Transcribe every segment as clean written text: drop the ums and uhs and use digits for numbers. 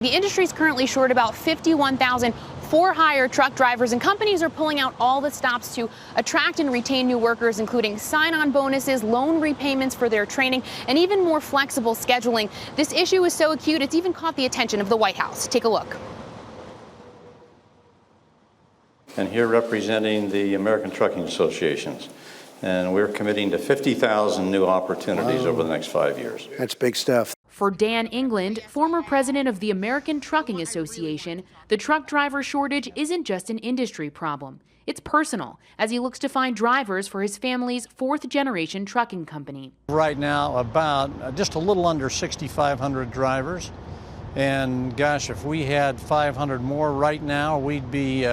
The industry is currently short about 51,000 for-hire truck drivers, and companies are pulling out all the stops to attract and retain new workers, including sign-on bonuses, loan repayments for their training, and even more flexible scheduling. This issue is so acute, it's even caught the attention of the White House. Take a look. And here representing the American Trucking Associations. And we're committing to 50,000 new opportunities over the next 5 years. That's big stuff. For Dan England, former president of the American Trucking Association, the truck driver shortage isn't just an industry problem. It's personal, as he looks to find drivers for his family's fourth-generation trucking company. Right now, about just a little under 6,500 drivers. And gosh, if we had 500 more right now, we'd be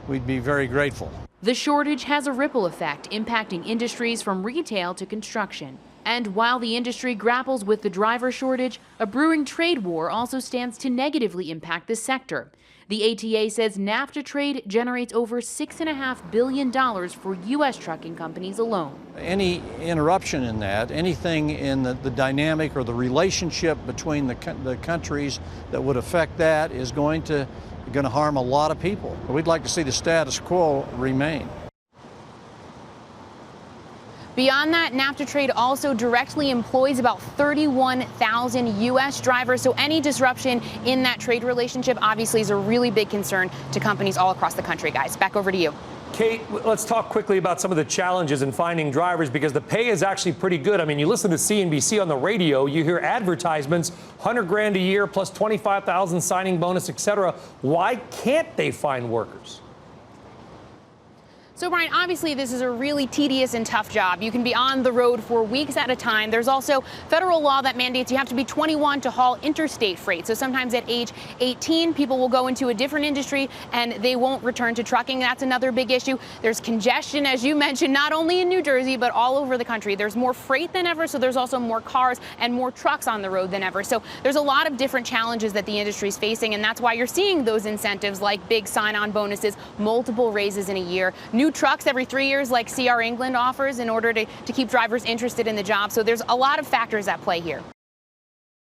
very grateful. The shortage has a ripple effect, impacting industries from retail to construction. And while the industry grapples with the driver shortage, a brewing trade war also stands to negatively impact the sector. The ATA says NAFTA trade generates over $6.5 billion for U.S. trucking companies alone. Any interruption in that, anything in the dynamic or the relationship between the countries that would affect that is going to harm a lot of people. We'd like to see the status quo remain. Beyond that, NAFTA trade also directly employs about 31,000 U.S. drivers, so any disruption in that trade relationship obviously is a really big concern to companies all across the country. Guys, back over to you. Kate, let's talk quickly about some of the challenges in finding drivers, because the pay is actually pretty good. I mean, you listen to CNBC on the radio, you hear advertisements, $100,000 a year plus 25,000 signing bonus, etc. Why can't they find workers? So, Brian, obviously this is a really tedious and tough job. You can be on the road for weeks at a time. There's also federal law that mandates you have to be 21 to haul interstate freight. So sometimes at age 18, people will go into a different industry and they won't return to trucking. That's another big issue. There's congestion, as you mentioned, not only in New Jersey, but all over the country. There's more freight than ever, so there's also more cars and more trucks on the road than ever. So there's a lot of different challenges that the industry is facing, and that's why you're seeing those incentives like big sign-on bonuses, multiple raises in a year, new trucks every 3 years like CR England offers in order to keep drivers interested in the job. So there's a lot of factors at play here.